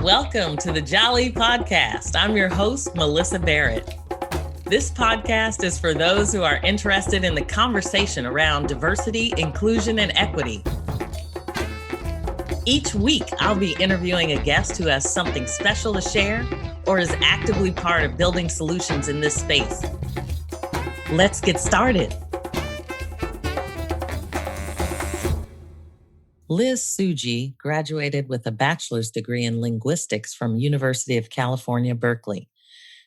Welcome to the Jali podcast. I'm your host, Melyssa Barrett. This podcast is for those who are interested in the conversation around diversity, inclusion, and equity. Each week, I'll be interviewing a guest who has something special to share or is actively part of building solutions in this space. Let's get started. Liz Tsuji graduated with a bachelor's degree in linguistics from University of California, Berkeley.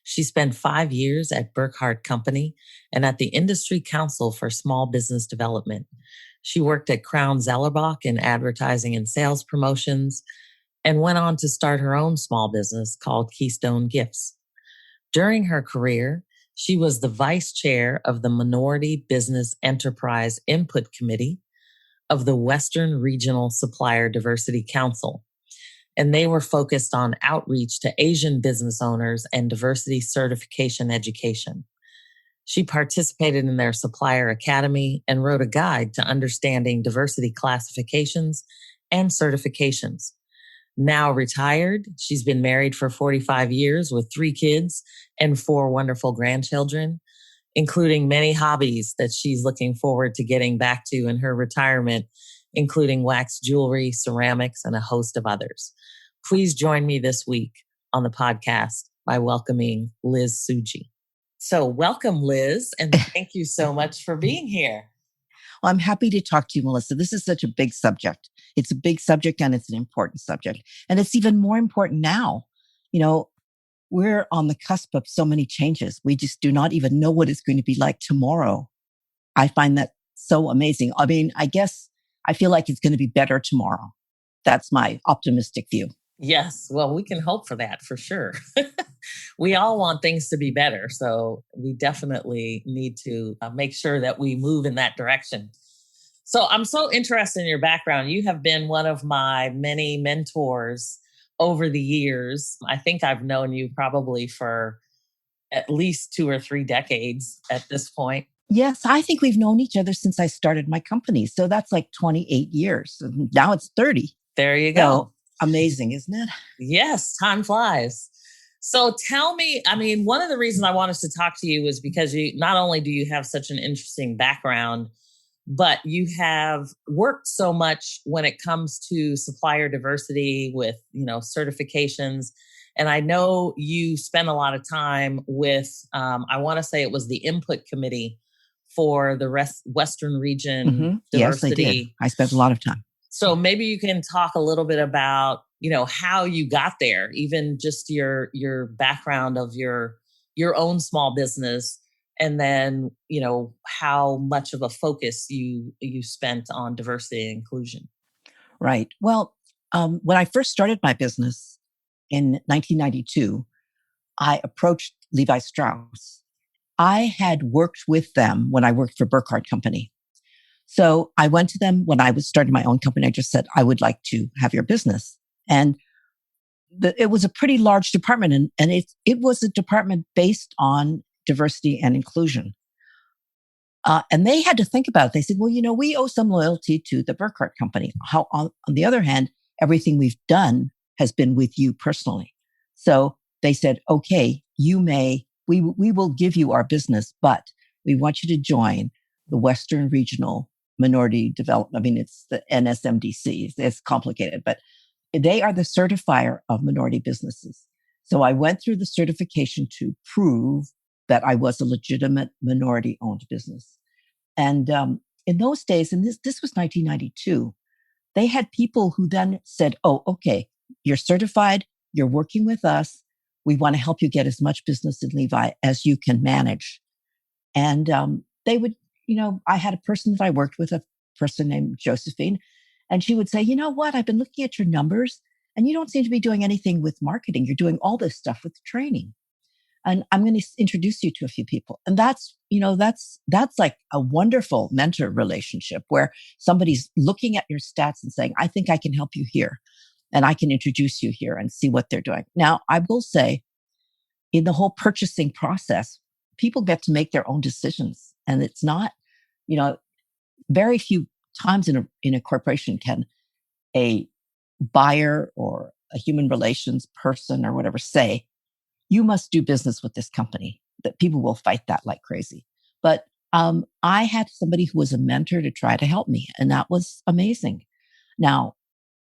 She spent 5 years at Burkhardt Company and at the Industry Council for Small Business Development. She worked at Crown Zellerbach in advertising and sales promotions and went on to start her own small business called Keystone Gifts. During her career, she was the vice chair of the Minority Business Enterprise Input Committee of the Western Regional Supplier Diversity Council, and they were focused on outreach to Asian business owners and diversity certification education. She participated in their supplier academy and wrote a guide to understanding diversity classifications and certifications. Now retired, she's been married for 45 years with 3 kids and 4 wonderful grandchildren, including many hobbies that she's looking forward to getting back to in her retirement, including wax jewelry, ceramics, and a host of others. Please join me this week on the podcast by welcoming Liz Tsuji. So welcome, Liz, and thank you so much for being here. Well, I'm happy to talk to you, Melyssa. This is such a big subject. It's a big subject and it's an important subject. And it's even more important now. You know, we're on the cusp of so many changes. We just do not even know what it's going to be like tomorrow. I find that so amazing. I mean, I guess I feel like it's going to be better tomorrow. That's my optimistic view. Yes. Well, we can hope for that for sure. We all want things to be better. So we definitely need to make sure that we move in that direction. So I'm so interested in your background. You have been one of my many mentors over the years. I think I've known you probably for at least 2 or 3 decades at this point. Yes, I think we've known each other since I started my company. So that's like 28 years. Now it's 30. There you go. So amazing, isn't it? Yes, time flies. So tell me, I mean, one of the reasons I wanted to talk to you was because you not only do you have such an interesting background, but you have worked so much when it comes to supplier diversity with, certifications. And I know you spend a lot of time with, I want to say it was the input committee for the Western region diversity. Yes, I did. I spent a lot of time. So maybe you can talk a little bit about, how you got there, even just your background of your own small business. And then, how much of a focus you spent on diversity and inclusion. Right. Well, when I first started my business in 1992, I approached Levi Strauss. I had worked with them when I worked for Burkhardt Company. So I went to them when I was starting my own company. I just said, I would like to have your business. And it was a pretty large department. And it was a department based on diversity and inclusion. And they had to think about it. They said, well, we owe some loyalty to the Burkhardt Company. How, on the other hand, everything we've done has been with you personally. So they said, okay, we will give you our business, but we want you to join the Western Regional Minority Development. I mean, it's the NSMDC. It's complicated, but they are the certifier of minority businesses. So I went through the certification to prove that I was a legitimate minority-owned business. And in those days, and this was 1992, they had people who then said, oh, okay, you're certified, you're working with us. We want to help you get as much business in Levi as you can manage. And they would, I had a person that I worked with, a person named Josephine, and she would say, you know what, I've been looking at your numbers and you don't seem to be doing anything with marketing. You're doing all this stuff with training. And I'm going to introduce you to a few people. And that's like a wonderful mentor relationship where somebody's looking at your stats and saying, I think I can help you here and I can introduce you here and see what they're doing. Now, I will say in the whole purchasing process, people get to make their own decisions. And it's not, very few times in a corporation can a buyer or a human relations person or whatever say, you must do business with this company, that people will fight that like crazy. But I had somebody who was a mentor to try to help me, and that was amazing. Now,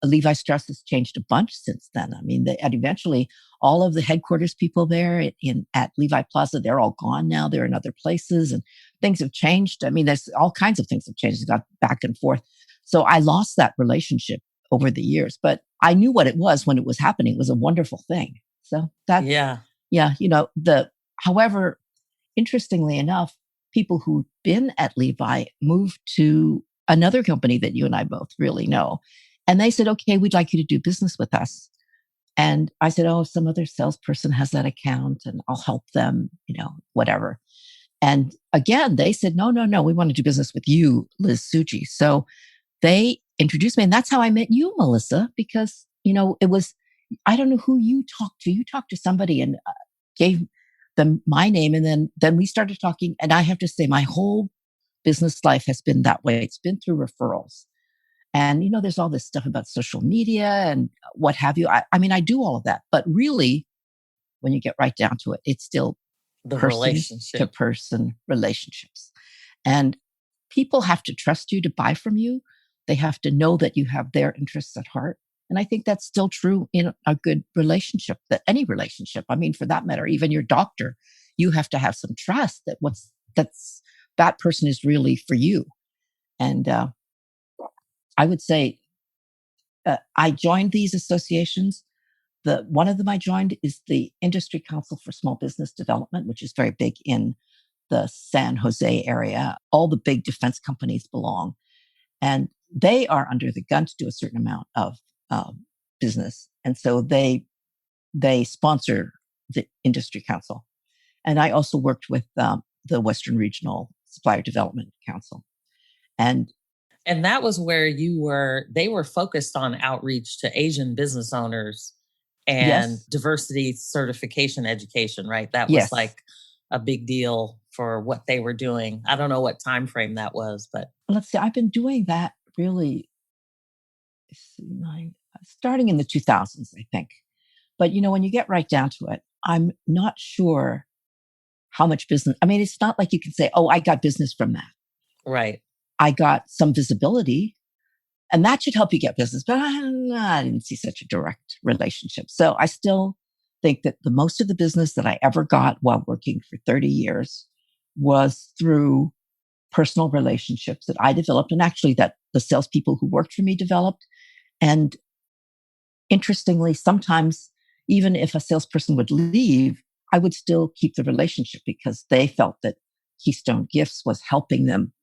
Levi Strauss has changed a bunch since then. I mean, and eventually all of the headquarters people there at Levi Plaza, they're all gone now. They're in other places and things have changed. I mean, there's all kinds of things have changed. It got back and forth. So I lost that relationship over the years, but I knew what it was when it was happening. It was a wonderful thing. So that's, Yeah. yeah, however, interestingly enough, people who've been at Levi moved to another company that you and I both really know. And they said, okay, we'd like you to do business with us. And I said, oh, some other salesperson has that account and I'll help them, whatever. And again, they said, no, no, no, we want to do business with you, Liz Tsuji. So they introduced me. And that's how I met you, Melyssa, because, it was, I don't know who you talked to. You talked to somebody and gave them my name. And then we started talking. And I have to say, my whole business life has been that way. It's been through referrals. And, there's all this stuff about social media and what have you. I mean, I do all of that. But really, when you get right down to it, it's still The person to relationship. person relationships. And people have to trust you to buy from you. They have to know that you have their interests at heart. And I think that's still true in a good relationship, that any relationship. I mean, for that matter, even your doctor, you have to have some trust that that person is really for you. And I would say I joined these associations. One of them I joined is the Industry Council for Small Business Development, which is very big in the San Jose area. All the big defense companies belong, and they are under the gun to do a certain amount of business, and so they sponsor the Industry Council. And I also worked with the Western Regional Supplier Development Council, and And that was where they were focused on outreach to Asian business owners and yes, diversity certification education, right? That was yes. like a big deal for what they were doing. I don't know what time frame that was, but Let's see. I've been doing that really starting in the 2000s, I think. But when you get right down to it, I'm not sure how much business. I mean, it's not like you can say, "Oh, I got business from that." right. I got some visibility, and that should help you get business. But I didn't see such a direct relationship. So I still think that the most of the business that I ever got while working for 30 years was through personal relationships that I developed, and actually that the salespeople who worked for me developed. And interestingly, sometimes even if a salesperson would leave, I would still keep the relationship because they felt that Keystone Gifts was helping them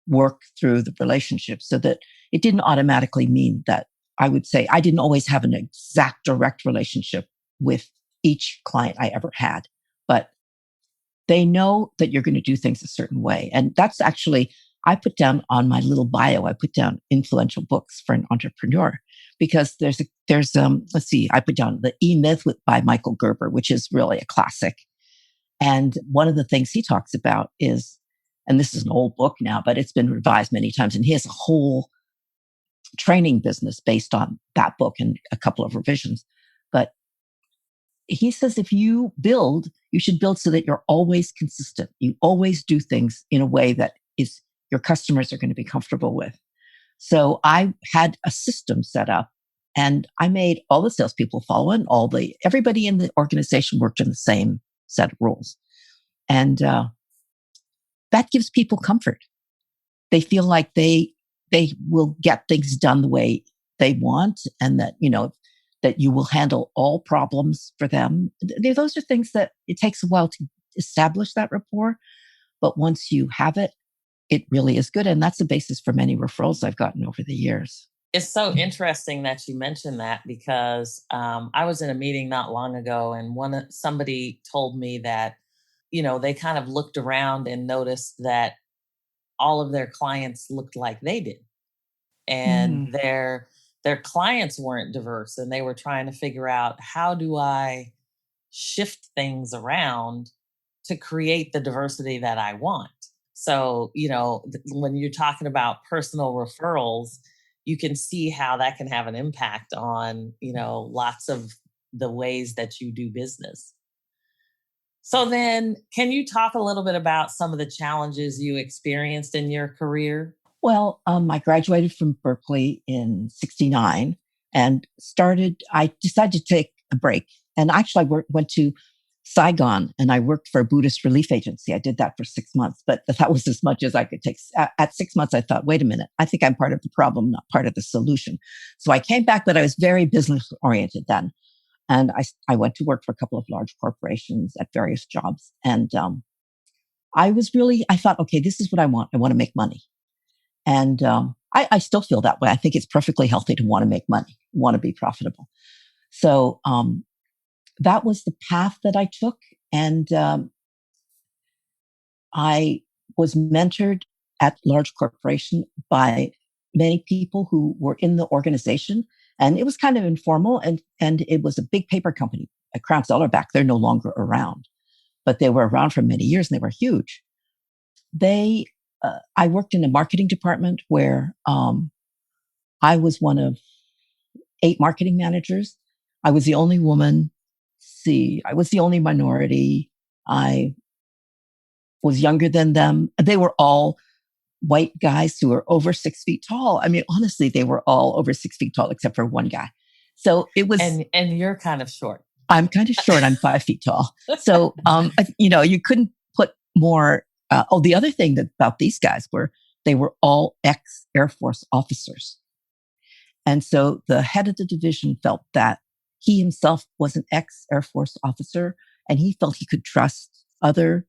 work through the relationship, so that it didn't automatically mean that I would say I didn't always have an exact direct relationship with each client I ever had, but they know that you're going to do things a certain way. And that's actually, I put down on my little bio, I put down influential books for an entrepreneur because let's see, I put down The E-Myth by Michael Gerber, which is really a classic. And one of the things he talks about is, and this is an old book now, but it's been revised many times. And he has a whole training business based on that book and a couple of revisions. But he says if you build, you should build so that you're always consistent. You always do things in a way that is your customers are going to be comfortable with. So I had a system set up and I made all the salespeople follow it. Everybody in the organization worked in the same set of rules. And that gives people comfort. They feel like they will get things done the way they want, and that that you will handle all problems for them. Those are things that it takes a while to establish that rapport, but once you have it, it really is good, and that's the basis for many referrals I've gotten over the years. It's so interesting that you mentioned that because I was in a meeting not long ago, and somebody told me that they kind of looked around and noticed that all of their clients looked like they did, and Mm. their clients weren't diverse, and they were trying to figure out, how do I shift things around to create the diversity that I want? So when you're talking about personal referrals, you can see how that can have an impact on, lots of the ways that you do business. So then, can you talk a little bit about some of the challenges you experienced in your career? Well, I graduated from Berkeley in '69 and I decided to take a break. And actually, went to Saigon and I worked for a Buddhist relief agency. I did that for 6 months, but that was as much as I could take. At 6 months, I thought, wait a minute, I think I'm part of the problem, not part of the solution. So I came back, but I was very business oriented then. And I went to work for a couple of large corporations at various jobs. And I thought, okay, this is what I want. I want to make money. And I still feel that way. I think it's perfectly healthy to want to make money, want to be profitable. So that was the path that I took. And I was mentored at large corporation by many people who were in the organization. And it was kind of informal. And it was a big paper company, a Crown Zellerback. They're no longer around, but they were around for many years and they were huge. I worked in a marketing department where I was one of 8 marketing managers. I was the only woman. I was the only minority. I was younger than them. They were all white guys who were over 6 feet tall. I mean, honestly, they were all over 6 feet tall, except for one guy. So it was. And you're kind of short. I'm kind of short. I'm 5 feet tall. So, you couldn't put more. The other thing about these guys they were all ex-Air Force officers. And so the head of the division felt that he himself was an ex-Air Force officer and he felt he could trust other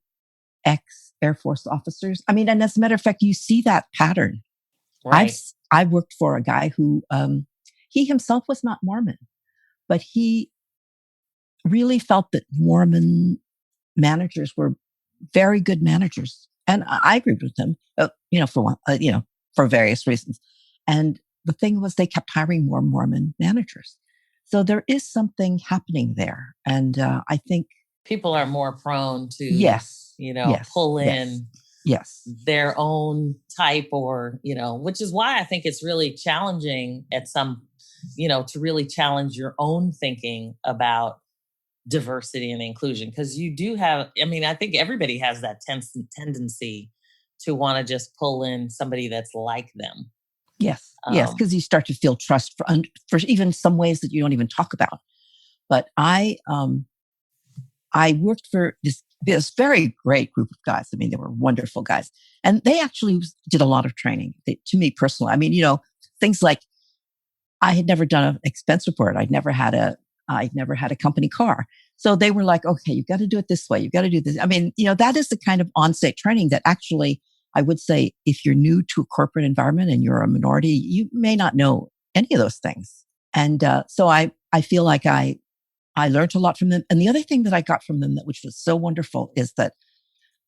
ex-Air Force officers. I mean, and as a matter of fact, you see that pattern. Right. I worked for a guy who, he himself was not Mormon, but he really felt that Mormon managers were very good managers. And I agreed with him, for various reasons. And the thing was they kept hiring more Mormon managers. So there is something happening there. And I think people are more prone to, yes, pull in their own type or, which is why I think it's really challenging to really challenge your own thinking about diversity and inclusion. Because you do have, I think everybody has that tendency to want to just pull in somebody that's like them. Yes, because you start to feel trust for even some ways that you don't even talk about. But I worked for this very great group of guys. I mean, they were wonderful guys, and they actually did a lot of training. To me personally, things like I had never done an expense report. I'd never had a company car. So they were like, okay, you've got to do it this way. You've got to do this. That is the kind of on-site training that actually, I would say, if you're new to a corporate environment and you're a minority, you may not know any of those things. And so I feel like I learned a lot from them. And the other thing that I got from them, which was so wonderful, is that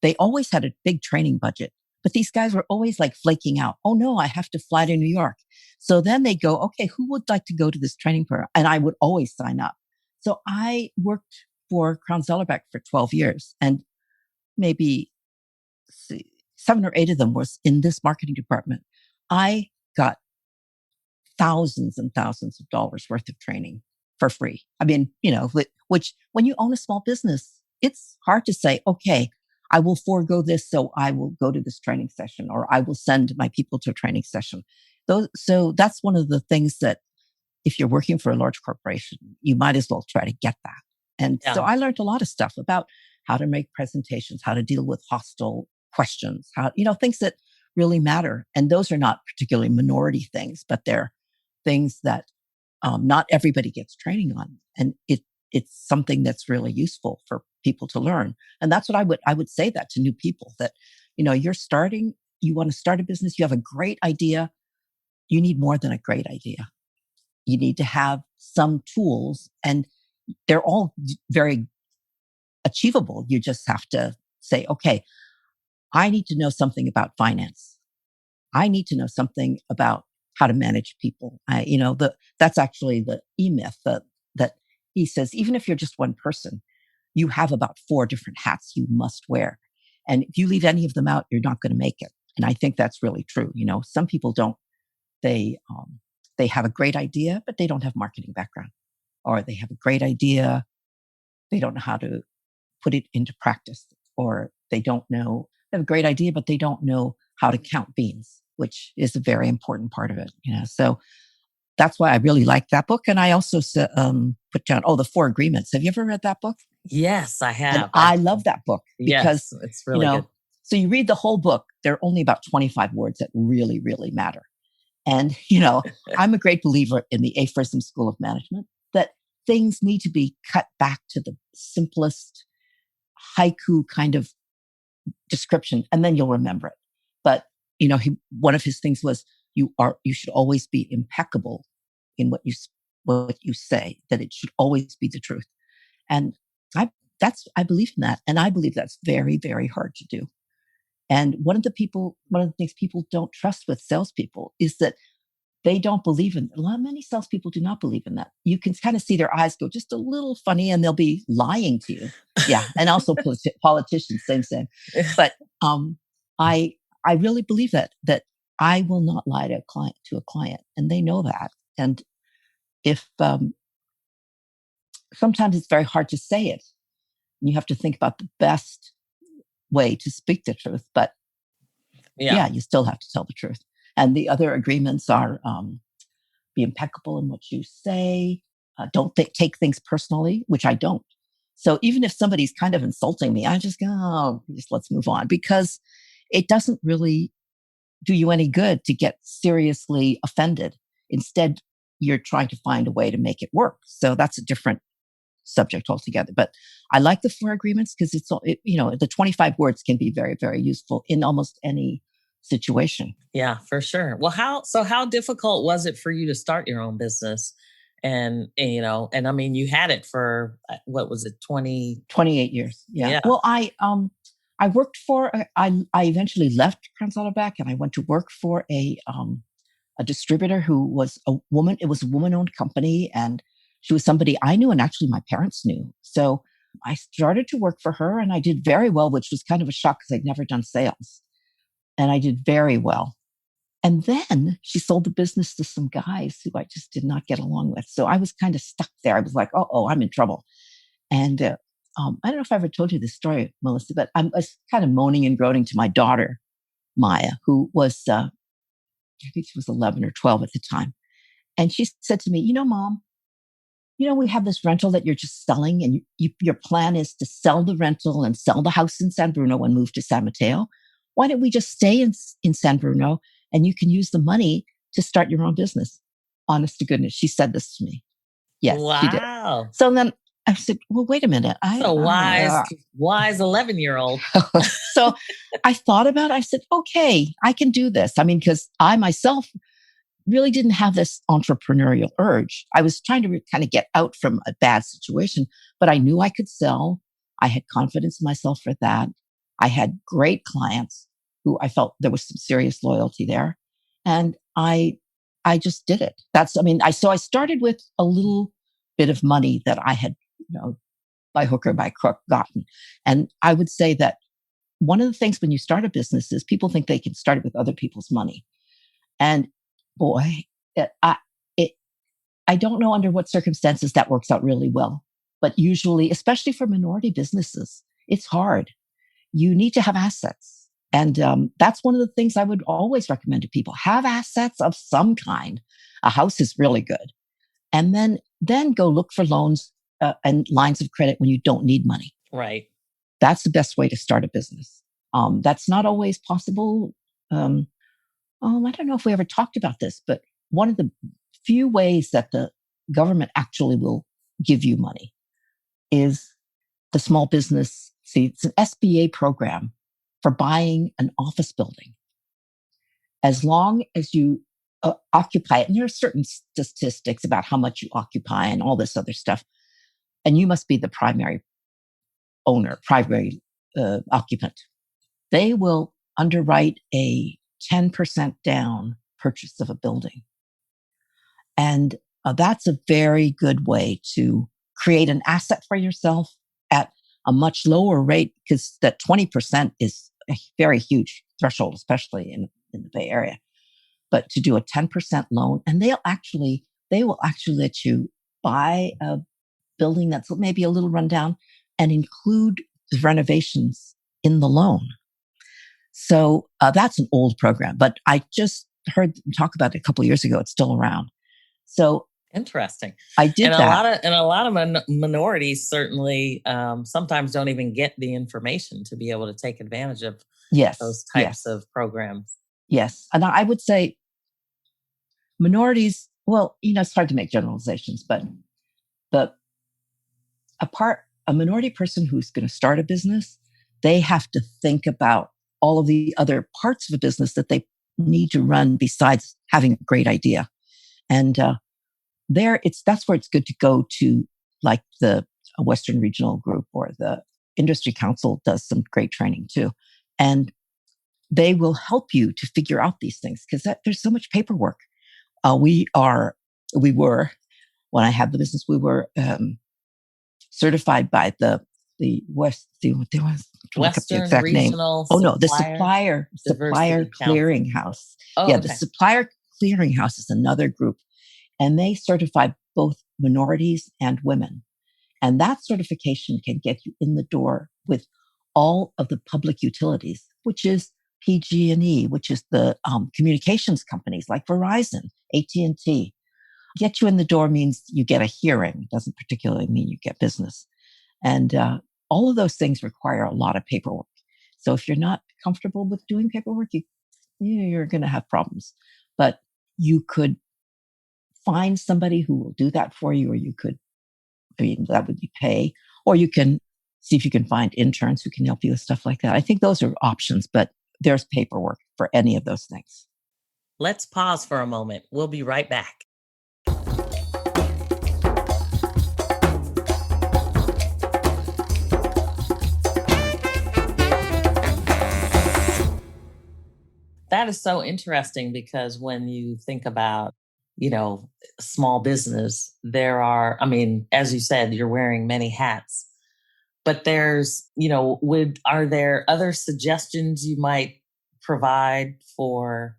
they always had a big training budget. But these guys were always like flaking out. Oh no, I have to fly to New York. So then they go, okay, who would like to go to this training program? And I would always sign up. So I worked for Crown Zellerback for 12 years and maybe 7 or 8 of them was in this marketing department. I got thousands and thousands of dollars worth of training for free. Which when you own a small business, it's hard to say, okay, I will forego this. So I will go to this training session or I will send my people to a training session. So that's one of the things that if you're working for a large corporation, you might as well try to get that. And so I learned a lot of stuff about how to make presentations, how to deal with hostile questions, things that really matter. And those are not particularly minority things, but they're things that not everybody gets training on. And it's something that's really useful for people to learn. And that's what I would say that to new people that, you want to start a business, you have a great idea. You need more than a great idea. You need to have some tools and they're all very achievable. You just have to say, okay, I need to know something about finance. I need to know something about how to manage people. That's actually the E-Myth that he says, even if you're just one person, you have about 4 different hats you must wear. And if you leave any of them out, you're not going to make it. And I think that's really true. Some people don't they have a great idea, but they don't have marketing background, or they have a great idea, they don't know how to put it into practice, or they have a great idea, but they don't know how to count beans, which is a very important part of it. So that's why I really like that book. And I also put down, the 4 Agreements. Have you ever read that book? Yes, I have. And I love that book because, yes, it's really good. So you read the whole book, there are only about 25 words that really, really matter. And, I'm a great believer in the aphorism school of management, that things need to be cut back to the simplest haiku kind of description, and then you'll remember it. But, one of his things was, you should always be impeccable in what you say, that it should always be the truth. And I believe in that. And I believe that's very, very hard to do. And one of the things people don't trust with salespeople is that they don't believe in. Many salespeople do not believe in that. You can kind of see their eyes go just a little funny, and they'll be lying to you. Yeah, and also politicians, same. But I really believe that I will not lie to a client, and they know that. And if sometimes it's very hard to say it, you have to think about the best way to speak the truth. But yeah, you still have to tell the truth. And the other agreements are be impeccable in what you say. Don't take things personally, which I don't. So even if somebody's kind of insulting me, I just go, just let's move on, because it doesn't really do you any good to get seriously offended. Instead, you're trying to find a way to make it work. So that's a different subject altogether. But I like the 4 Agreements because the 25 words can be very, very useful in almost any situation. Yeah, for sure. Well, how difficult was it for you to start your own business? And I mean, you had it for, what was it, 28 years. Yeah. Well, I worked I eventually left Crown Saddleback, and I went to work for a distributor who was a woman. It was a woman-owned company, and she was somebody I knew, and actually my parents knew. So I started to work for her, and I did very well, which was kind of a shock because I'd never done sales. And I did very well. And then she sold the business to some guys who I just did not get along with. So I was kind of stuck there. I was like, oh, I'm in trouble. And I don't know if I ever told you this story, Melyssa, but I was kind of moaning and groaning to my daughter, Maya, who was, I think she was 11 or 12 at the time. And she said to me, Mom, we have this rental that you're just selling, and your plan is to sell the rental and sell the house in San Bruno and move to San Mateo. Why don't we just stay in San Bruno, and you can use the money to start your own business? Honest to goodness, she said this to me. Yes, wow. She did. So then I said, well, wait a minute. Wise 11-year-old. So I thought about it. I said, okay, I can do this. I mean, because I myself really didn't have this entrepreneurial urge. I was trying to kind of get out from a bad situation, but I knew I could sell. I had confidence in myself for that. I had great clients who I felt there was some serious loyalty there. And I just did it. So I started with a little bit of money that I had, by hook or by crook gotten. And I would say that one of the things when you start a business is people think they can start it with other people's money. And boy, I don't know under what circumstances that works out really well, but usually, especially for minority businesses, it's hard. You need to have assets. And that's one of the things I would always recommend to people. Have assets of some kind. A house is really good. And then go look for loans and lines of credit when you don't need money. Right. That's the best way to start a business. That's not always possible. I don't know if we ever talked about this, but one of the few ways that the government actually will give you money is the small business. See, it's an SBA program for buying an office building. As long as you occupy it, and there are certain statistics about how much you occupy and all this other stuff, and you must be the primary owner, primary occupant. They will underwrite a 10% down purchase of a building. And that's a very good way to create an asset for yourself at a much lower rate, because that 20% is a very huge threshold, especially in the Bay Area. but to do a 10% loan, and they will actually let you buy a building that's maybe a little rundown and include the renovations in the loan. So that's an old program, but I just heard them talk about it a couple of years ago. It's still around. So interesting. I did that. A lot of minorities certainly sometimes don't even get the information to be able to take advantage of those types of programs. Yes. And I would say minorities, well, it's hard to make generalizations, but a minority person who's going to start a business, they have to think about all of the other parts of a business that they need to run besides having a great idea. And that's where it's good to go to, like the Western Regional Group or the Industry Council does some great training too. And they will help you to figure out these things because there's so much paperwork. We were, when I had the business, we were certified by the Western Regional. Oh no, the Supplier Clearinghouse. The Supplier Clearinghouse is another group, and they certify both minorities and women. And that certification can get you in the door with all of the public utilities, which is PG&E, which is the communications companies like Verizon, AT&T. Get you in the door means you get a hearing. It doesn't particularly mean you get business. And all of those things require a lot of paperwork. So if you're not comfortable with doing paperwork, you're going to have problems. But you could find somebody who will do that for you, or that would be pay, or you can see if you can find interns who can help you with stuff like that. I think those are options, but there's paperwork for any of those things. Let's pause for a moment. We'll be right back. That is so interesting because when you think about, small business, as you said, you're wearing many hats, but there's, are there other suggestions you might provide for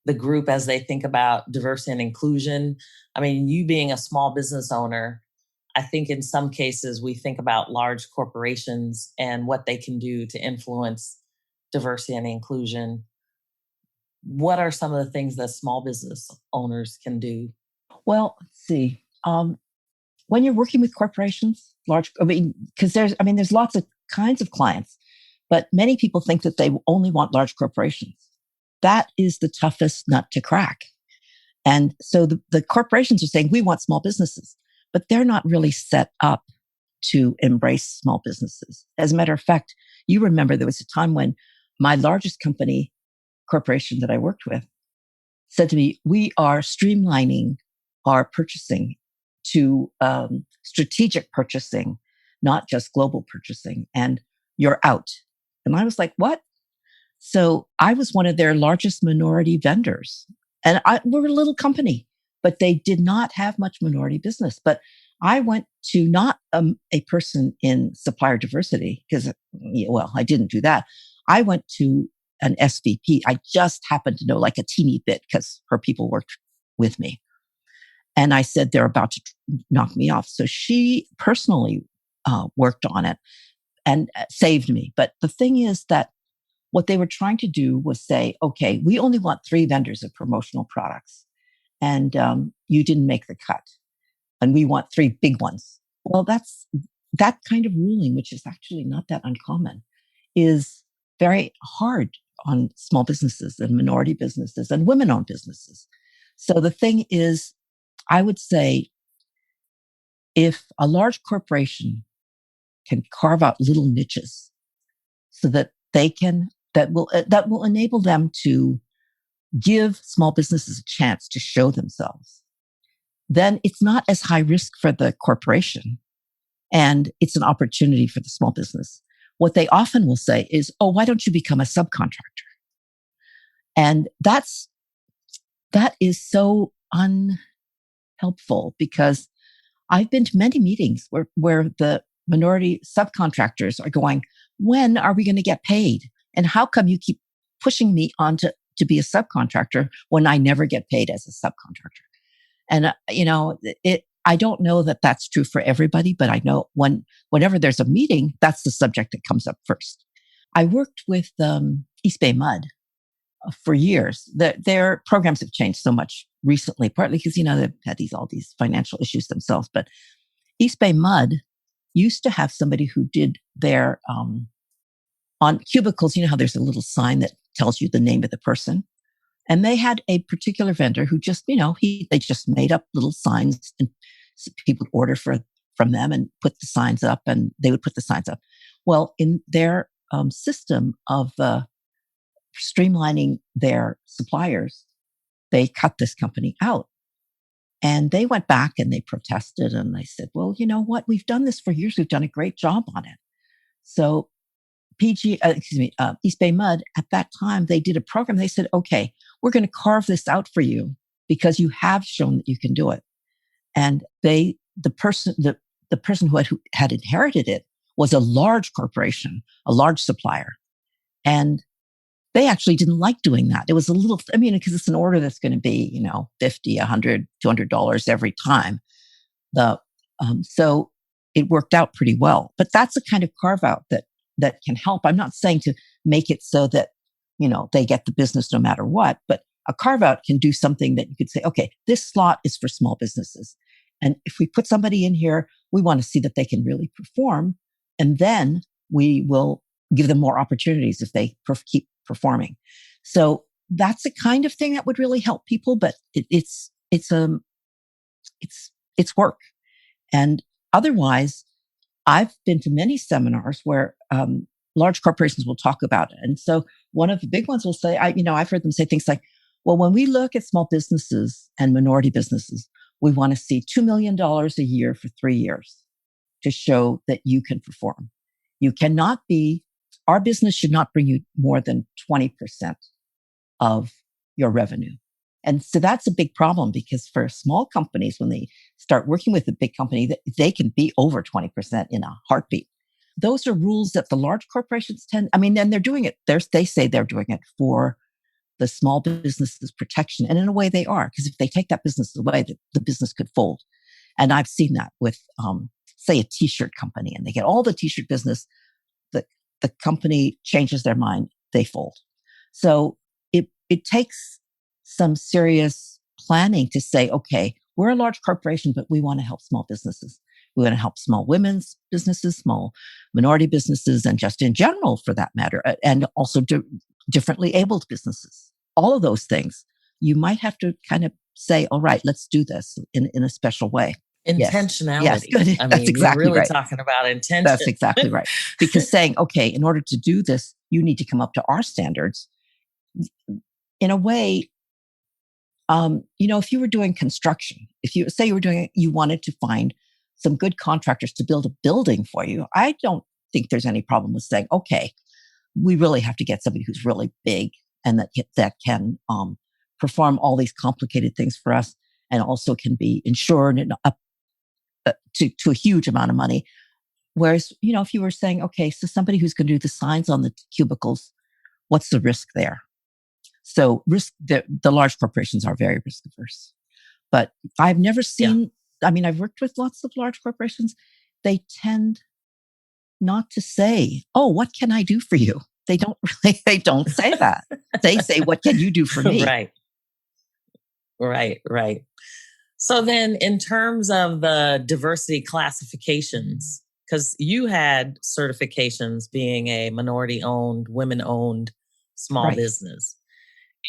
the group as they think about diversity and inclusion? I mean, you being a small business owner, I think in some cases we think about large corporations and what they can do to influence diversity and inclusion. What are some of the things that small business owners can do? Well, let's see. When you're working with corporations, because there's lots of kinds of clients, but many people think that they only want large corporations. That is the toughest nut to crack. And so the corporations are saying, we want small businesses, but they're not really set up to embrace small businesses. As a matter of fact, you remember there was a time when my largest corporation that I worked with said to me, we are streamlining our purchasing to strategic purchasing, not just global purchasing, and you're out. And I was like, what? So I was one of their largest minority vendors. And we're a little company, but they did not have much minority business. But I went to not a person in supplier diversity because, I didn't do that. I went to an SVP. I just happened to know like a teeny bit because her people worked with me. And I said, they're about to knock me off. So she personally worked on it and saved me. But the thing is that what they were trying to do was say, okay, we only want 3 vendors of promotional products. And you didn't make the cut. And we want 3 big ones. Well, that kind of ruling, which is actually not that uncommon, is very hard on small businesses and minority businesses and women-owned businesses. So the thing is, I would say, if a large corporation can carve out little niches so that that will enable them to give small businesses a chance to show themselves, then it's not as high risk for the corporation and it's an opportunity for the small business. What they often will say is, oh, why don't you become a subcontractor? And that is so unhelpful because I've been to many meetings where the minority subcontractors are going, when are we going to get paid? And how come you keep pushing me on to to be a subcontractor when I never get paid as a subcontractor. And, I don't know that that's true for everybody, but I know whenever there's a meeting, that's the subject that comes up first. I worked with East Bay Mud for years. Their programs have changed so much recently, partly because, they've had all these financial issues themselves. But East Bay Mud used to have somebody who did their, on cubicles, how there's a little sign that tells you the name of the person. And they had a particular vendor who just, they just made up little signs, and people would order from them and put the signs up, and they would put the signs up. Well, in their system of streamlining their suppliers, they cut this company out. And they went back and they protested, and they said, well, you know what? We've done this for years. We've done a great job on it. So East Bay Mud, at that time, they did a program. They said, okay, we're going to carve this out for you because you have shown that you can do it. And the person who had inherited it was a large corporation, a large supplier. And they actually didn't like doing that. It was a little, because it's an order that's going to be, $50, $100, $200 every time. So it worked out pretty well. But that's a kind of carve out that can help. I'm not saying to make it so that, they get the business no matter what, but a carve out can do something that you could say, okay, this slot is for small businesses. And if we put somebody in here, we want to see that they can really perform. And then we will give them more opportunities if they keep performing. So that's the kind of thing that would really help people, but it's work. And otherwise, I've been to many seminars where large corporations will talk about it. And so one of the big ones will say, I've heard them say things like, well, when we look at small businesses and minority businesses, we want to see $2 million a year for 3 years to show that you can perform. Our business should not bring you more than 20% of your revenue. And so that's a big problem, because for small companies, when they start working with a big company, they can be over 20% in a heartbeat. Those are rules that the large corporations and they're doing it. They say they're doing it for the small businesses protection. And in a way they are, because if they take that business away, the business could fold. And I've seen that with, say, a t-shirt company, and they get all the t-shirt business. The company changes their mind, they fold. So it takes some serious planning to say, okay, we're a large corporation, but we want to help small businesses. We want to help small women's businesses, small minority businesses, and just in general, for that matter, and also differently abled businesses. All of those things, you might have to kind of say, all right, let's do this in a special way. Intentionality. Yes, good. That's exactly you're really right. talking about intention. That's exactly right. Because saying, okay, in order to do this, you need to come up to our standards. In a way, if you were doing construction, if you say you wanted to find some good contractors to build a building for you, I don't think there's any problem with saying, okay, we really have to get somebody who's really big and that can perform all these complicated things for us, and also can be insured and up to a huge amount of money. Whereas, if you were saying, okay, so somebody who's going to do the signs on the cubicles, what's the risk there? So the large corporations are very risk averse. But I've never seen, I've worked with lots of large corporations. They tend not to say, oh, what can I do for you? They don't say that. They say, what can you do for me? Right. So then in terms of the diversity classifications, because you had certifications being a minority-owned, women-owned small business.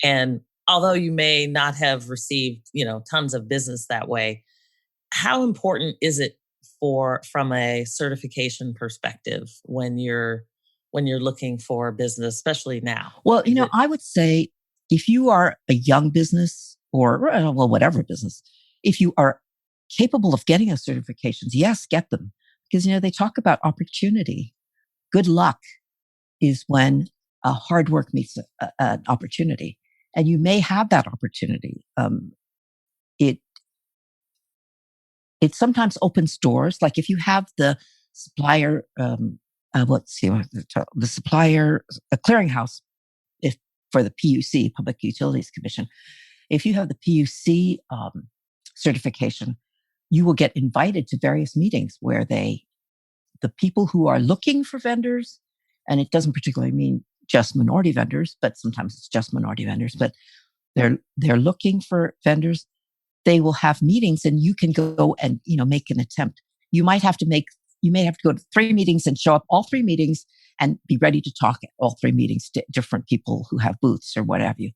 And although you may not have received, tons of business that way, how important is it from a certification perspective when you're looking for business, especially now? Well, I would say if you are a young business or whatever business, if you are capable of getting those certifications, yes, get them. Because, they talk about opportunity. Good luck is when hard work meets an opportunity. And you may have that opportunity. It sometimes opens doors. Like if you have the supplier, the supplier, a clearinghouse, if for the PUC, Public Utilities Commission. If you have the PUC certification, you will get invited to various meetings where the people who are looking for vendors, and it doesn't particularly mean just minority vendors, but sometimes it's just minority vendors, but they're looking for vendors. They will have meetings and you can go and, make an attempt. You may have to go to 3 meetings and show up all 3 meetings and be ready to talk at all 3 meetings to different people who have booths or what have you.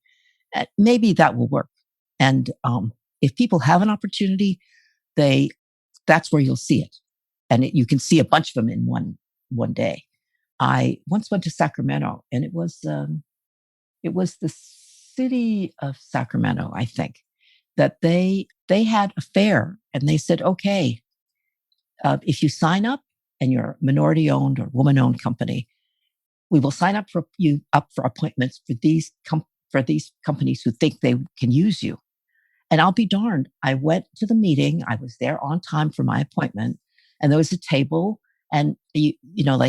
Maybe that will work. And if people have an opportunity, that's where you'll see it. And you can see a bunch of them in one day. I once went to Sacramento, and it was the city of Sacramento, I think, that they had a fair, and they said, okay, if you sign up and you're a minority owned or woman owned company, we will sign up for appointments for these companies who think they can use you. And I'll be darned, I went to the meeting. I was there on time for my appointment, and there was a table, and they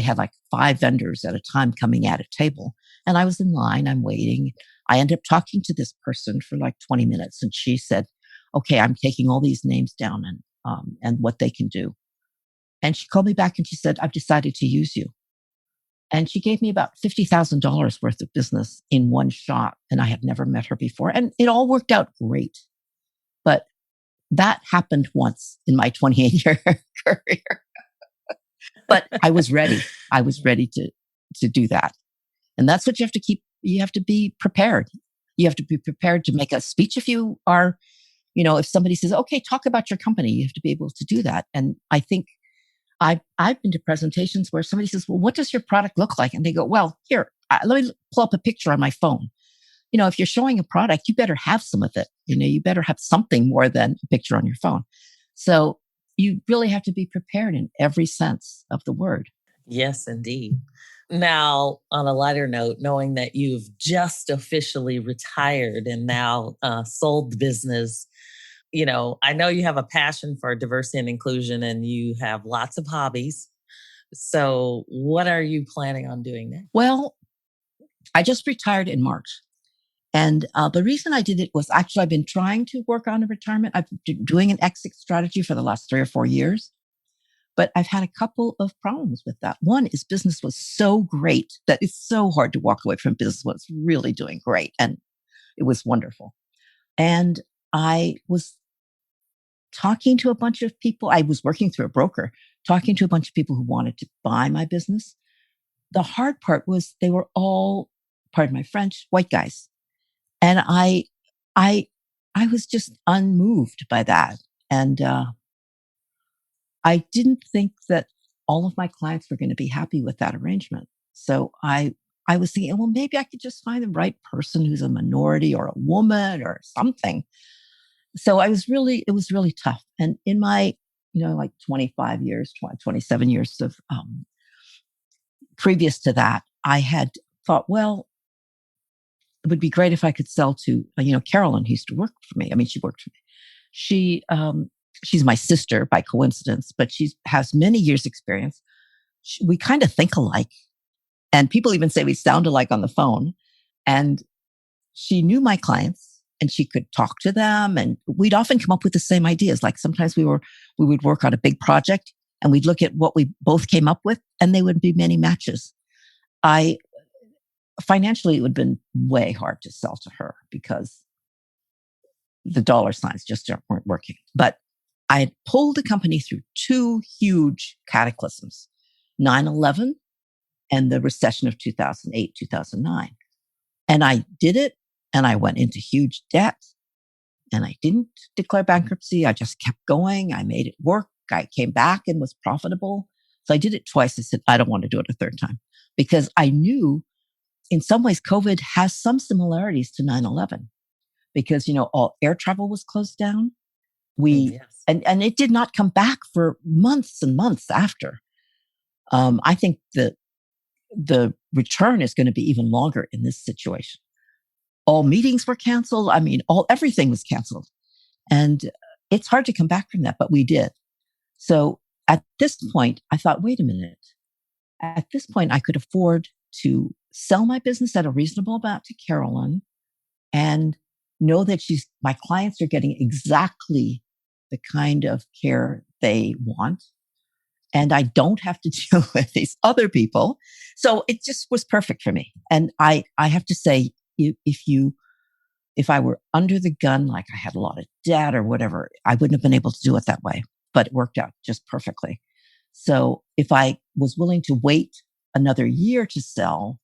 had like 5 vendors at a time coming at a table, and I was in line. I'm waiting. I ended up talking to this person for like 20 minutes, and she said, "Okay, I'm taking all these names down and what they can do." And she called me back and she said, "I've decided to use you." And she gave me about $50,000 worth of business in one shot, and I had never met her before, and it all worked out great. But that happened once in my 28-year career. But I was ready. I was ready to do that. And that's what you have to keep. You have to be prepared. You have to be prepared to make a speech if you are, if somebody says, "Okay, talk about your company," you have to be able to do that. And I think I've been to presentations where somebody says, "Well, what does your product look like?" And they go, "Well, here, let me pull up a picture on my phone." If you're showing a product, you better have some of it. You better have something more than a picture on your phone. So you really have to be prepared in every sense of the word. Yes, indeed. Now, on a lighter note, knowing that you've just officially retired and now sold the business, I know you have a passion for diversity and inclusion and you have lots of hobbies. So what are you planning on doing next? Well, I just retired in March. And the reason I did it was actually I've been trying to work on a retirement. I've been doing an exit strategy for the last 3 or 4 years, but I've had a couple of problems with that. One is business was so great that it's so hard to walk away from business when it's really doing great. And it was wonderful. And I was talking to a bunch of people. I was working through a broker, talking to a bunch of people who wanted to buy my business. The hard part was they were all, pardon my French, white guys. And I was just unmoved by that. And I didn't think that all of my clients were going to be happy with that arrangement. So I was thinking, well, maybe I could just find the right person who's a minority or a woman or something. So it was really tough. And in my, like 25 years, 27 years of previous to that, I had thought, well, it would be great if I could sell to, Carolyn, who used to work for me. I mean, she worked for me. She's my sister by coincidence, but she has many years experience. We kind of think alike. And people even say we sound alike on the phone. And she knew my clients and she could talk to them. And we'd often come up with the same ideas. Like sometimes we would work on a big project and we'd look at what we both came up with and there would be many matches. Financially, it would have been way hard to sell to her because the dollar signs just weren't working. But I had pulled the company through 2 huge cataclysms, 9/11 and the recession of 2008, 2009. And I did it, and I went into huge debt, and I didn't declare bankruptcy. I just kept going. I made it work. I came back and was profitable. So I did it twice. I said, I don't want to do it a third time because I knew in some ways, COVID has some similarities to 9/11 because, all air travel was closed down. And it did not come back for months and months after. I think the return is going to be even longer in this situation. All meetings were canceled. I mean, everything was canceled. And it's hard to come back from that, but we did. So at this point, I thought, wait a minute. At this point, I could afford to sell my business at a reasonable amount to Carolyn and know that my clients are getting exactly the kind of care they want. And I don't have to deal with these other people. So it just was perfect for me. And I have to say, if I were under the gun, like I had a lot of debt or whatever, I wouldn't have been able to do it that way, but it worked out just perfectly. So if I was willing to wait another year to sell,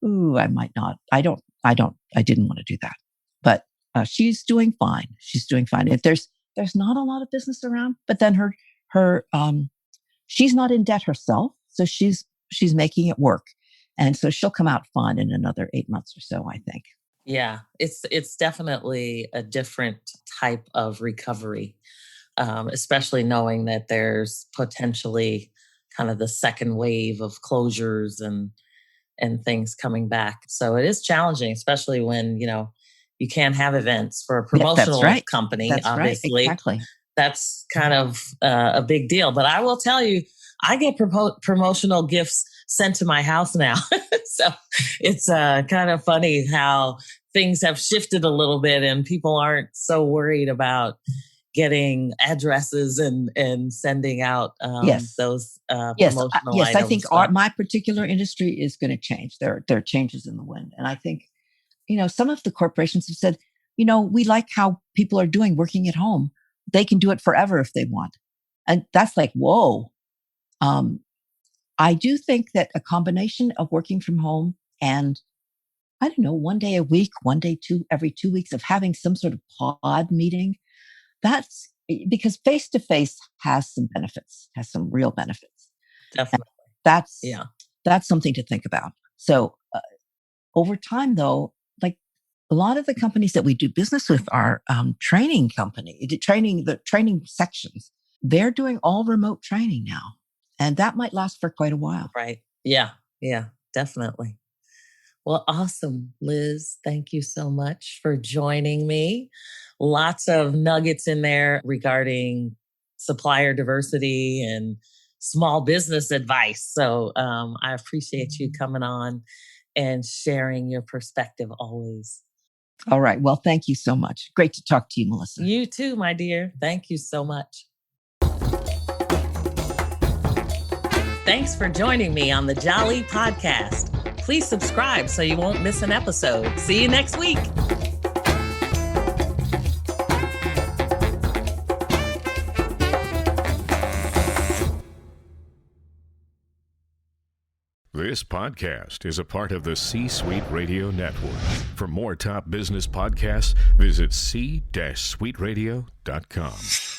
I might not. I didn't want to do that, but she's doing fine. She's doing fine. If there's not a lot of business around, but then she's not in debt herself. So she's making it work. And so she'll come out fine in another 8 months or so, I think. Yeah, it's definitely a different type of recovery, especially knowing that there's potentially kind of the second wave of closures and things coming back. So it is challenging, especially when, you can't have events for a promotional company. That's obviously. Right. Exactly. That's kind of a big deal. But I will tell you, I get promotional gifts sent to my house now. So it's kind of funny how things have shifted a little bit and people aren't so worried about getting addresses and sending out those promotional items. I think my particular industry is going to change. There are changes in the wind. And I think, some of the corporations have said, we like how people are working at home. They can do it forever if they want. And that's like, whoa. I do think that a combination of working from home and, I don't know, one day a week, every 2 weeks of having some sort of pod meeting, that's because face-to-face has some benefits, has some real benefits. Definitely. And that's something to think about. So over time, though, like a lot of the companies that we do business with are training sections. They're doing all remote training now. And that might last for quite a while. Right. Yeah, definitely. Well, awesome, Liz. Thank you so much for joining me. Lots of nuggets in there regarding supplier diversity and small business advice. So I appreciate you coming on and sharing your perspective always. All right. Well, thank you so much. Great to talk to you, Melyssa. You too, my dear. Thank you so much. Thanks for joining me on the Jali podcast. Please subscribe so you won't miss an episode. See you next week. This podcast is a part of the C-Suite Radio Network. For more top business podcasts, visit c-suiteradio.com.